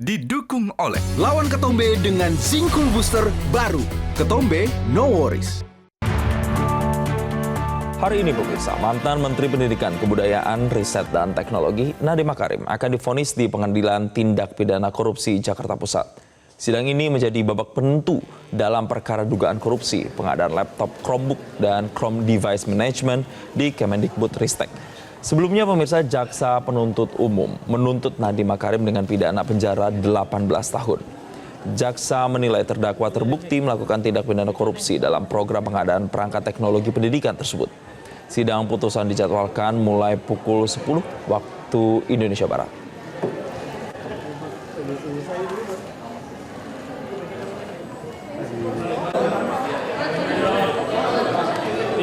didukung oleh Lawan Ketombe dengan Zinc Booster baru. Ketombe, no worries. Hari ini pemirsa, mantan Menteri Pendidikan, Kebudayaan, Riset, dan Teknologi Nadiem Makarim akan divonis di Pengadilan Tindak Pidana Korupsi Jakarta Pusat. Sidang ini menjadi babak penentu dalam perkara dugaan korupsi pengadaan laptop Chromebook dan Chrome Device Management di Kemendikbudristek. Sebelumnya pemirsa, jaksa penuntut umum menuntut Nadiem Makarim dengan pidana penjara 18 tahun. Jaksa menilai terdakwa terbukti melakukan tindak pidana korupsi dalam program pengadaan perangkat teknologi pendidikan tersebut. Sidang putusan dijadwalkan mulai pukul 10 waktu Indonesia Barat.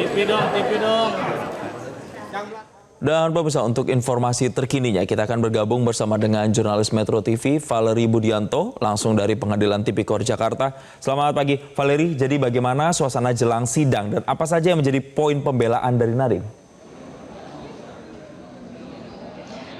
TV dong. Dan pemirsa, untuk informasi terkininya kita akan bergabung bersama dengan jurnalis Metro TV Valerie Budianto langsung dari Pengadilan Tipikor Jakarta. Selamat pagi Valerie, jadi bagaimana suasana jelang sidang dan apa saja yang menjadi poin pembelaan dari Nadiem?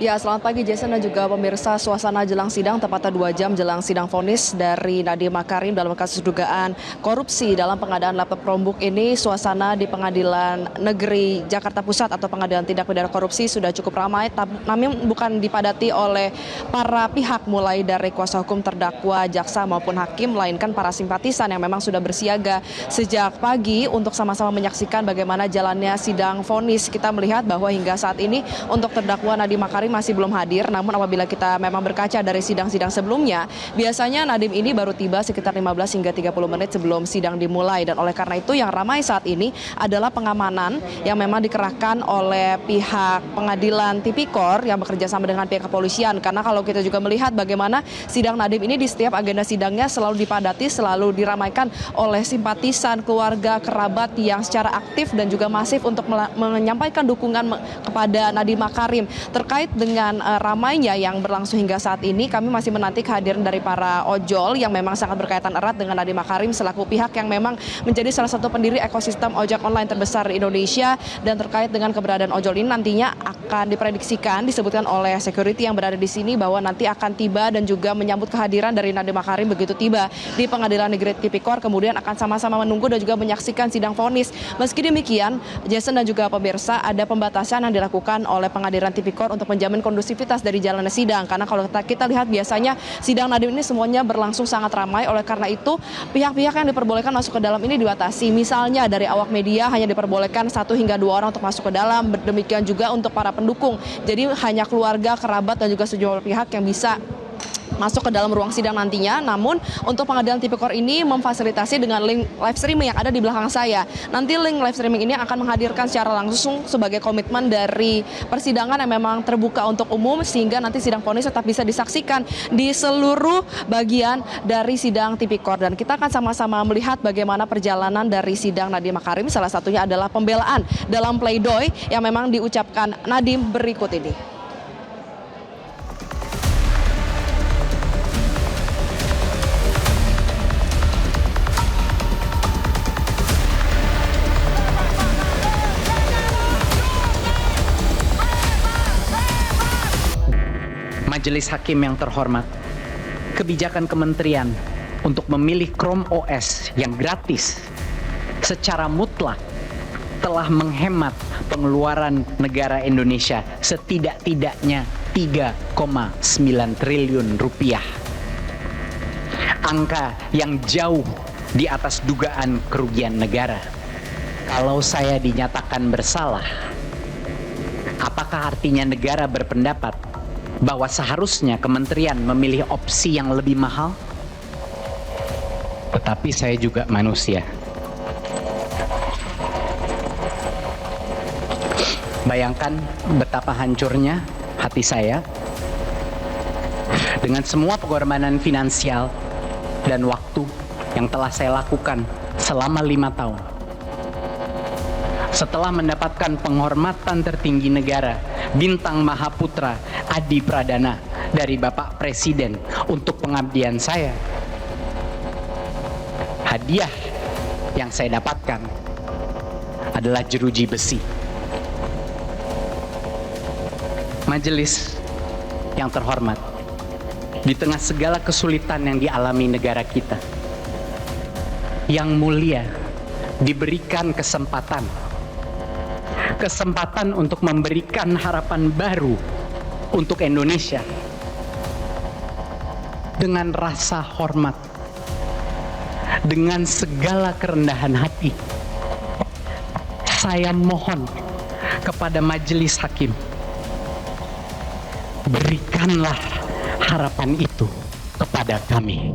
Ya, selamat pagi Jason dan juga pemirsa. Suasana jelang sidang tepatnya 2 jam jelang sidang vonis dari Nadiem Makarim dalam kasus dugaan korupsi dalam pengadaan laptop Chromebook ini. Suasana di Pengadilan Negeri Jakarta Pusat atau Pengadilan Tindak Pidana Korupsi sudah cukup ramai, namun bukan dipadati oleh para pihak mulai dari kuasa hukum terdakwa, jaksa maupun hakim, melainkan para simpatisan yang memang sudah bersiaga sejak pagi untuk sama-sama menyaksikan bagaimana jalannya sidang vonis. Kita melihat bahwa hingga saat ini untuk terdakwa Nadiem Makarim masih belum hadir, namun apabila kita memang berkaca dari sidang-sidang sebelumnya, biasanya Nadiem ini baru tiba sekitar 15 hingga 30 menit sebelum sidang dimulai. Dan oleh karena itu yang ramai saat ini adalah pengamanan yang memang dikerahkan oleh pihak Pengadilan Tipikor yang bekerja sama dengan pihak kepolisian. Karena kalau kita juga melihat bagaimana sidang Nadiem ini di setiap agenda sidangnya selalu dipadati, selalu diramaikan oleh simpatisan, keluarga, kerabat yang secara aktif dan juga masif untuk menyampaikan dukungan kepada Nadiem Makarim. Terkait dengan ramainya yang berlangsung hingga saat ini, kami masih menanti kehadiran dari para ojol yang memang sangat berkaitan erat dengan Nadiem Makarim selaku pihak yang memang menjadi salah satu pendiri ekosistem ojek online terbesar di Indonesia. Dan terkait dengan keberadaan ojol ini nantinya akan diprediksikan, disebutkan oleh security yang berada di sini bahwa nanti akan tiba dan juga menyambut kehadiran dari Nadiem Makarim begitu tiba di Pengadilan Negeri Tipikor, kemudian akan sama-sama menunggu dan juga menyaksikan sidang vonis. Meski demikian, Jason dan juga pemirsa, ada pembatasan yang dilakukan oleh Pengadilan Tipikor untuk menjamin kondusivitas dari jalannya sidang. Karena kalau kita lihat biasanya sidang Nadiem ini semuanya berlangsung sangat ramai. Oleh karena itu pihak-pihak yang diperbolehkan masuk ke dalam ini dibatasi. Misalnya dari awak media hanya diperbolehkan 1 hingga 2 orang untuk masuk ke dalam. Demikian juga untuk para pendukung. Jadi hanya keluarga, kerabat dan juga sejumlah pihak yang bisa masuk ke dalam ruang sidang nantinya. Namun untuk Pengadilan Tipikor ini memfasilitasi dengan link live streaming yang ada di belakang saya. Nanti link live streaming ini akan menghadirkan secara langsung sebagai komitmen dari persidangan yang memang terbuka untuk umum, sehingga nanti sidang vonis tetap bisa disaksikan di seluruh bagian dari sidang Tipikor. Dan kita akan sama-sama melihat bagaimana perjalanan dari sidang Nadiem Makarim. Salah satunya adalah pembelaan dalam pleidoy yang memang diucapkan Nadiem berikut ini. Majelis Hakim yang terhormat, kebijakan kementerian untuk memilih Chrome OS yang gratis secara mutlak telah menghemat pengeluaran negara Indonesia setidak-tidaknya 3,9 triliun rupiah. Angka yang jauh di atas dugaan kerugian negara. Kalau saya dinyatakan bersalah, apakah artinya negara berpendapat bahwa seharusnya kementerian memilih opsi yang lebih mahal? Tetapi saya juga manusia. Bayangkan betapa hancurnya hati saya dengan semua pengorbanan finansial dan waktu yang telah saya lakukan selama 5 tahun. Setelah mendapatkan penghormatan tertinggi negara, Bintang Mahaputra Adi Pradana dari Bapak Presiden untuk pengabdian saya, hadiah yang saya dapatkan adalah jeruji besi. Majelis yang terhormat, di tengah segala kesulitan yang dialami negara kita. Yang mulia diberikan kesempatan untuk memberikan harapan baru untuk Indonesia. Dengan rasa hormat, dengan segala kerendahan hati, saya mohon kepada majelis hakim, berikanlah harapan itu kepada kami.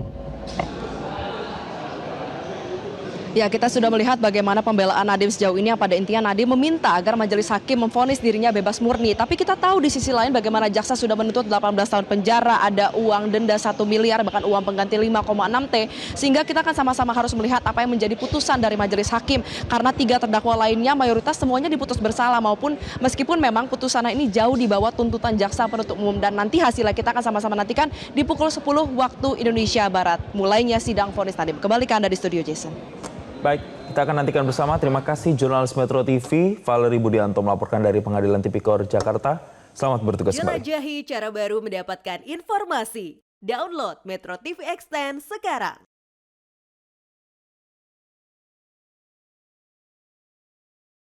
Ya, kita sudah melihat bagaimana pembelaan Nadiem sejauh ini yang pada intinya Nadiem meminta agar majelis hakim memvonis dirinya bebas murni. Tapi kita tahu di sisi lain bagaimana jaksa sudah menuntut 18 tahun penjara, ada uang denda 1 miliar, bahkan uang pengganti 5,6 T. Sehingga kita akan sama-sama harus melihat apa yang menjadi putusan dari majelis hakim. Karena 3 terdakwa lainnya mayoritas semuanya diputus bersalah, maupun meskipun memang putusannya ini jauh di bawah tuntutan jaksa penuntut umum. Dan nanti hasilnya kita akan sama-sama nantikan di pukul 10 waktu Indonesia Barat. Mulainya sidang vonis Nadiem. Kembali ke Anda di studio, Jason. Baik, kita akan nantikan bersama. Terima kasih jurnalis Metro TV, Valerie Budianto melaporkan dari Pengadilan Tipikor Jakarta. Selamat bertugas kembali. Jelajahi cara baru mendapatkan informasi. Download Metro TV Extend sekarang.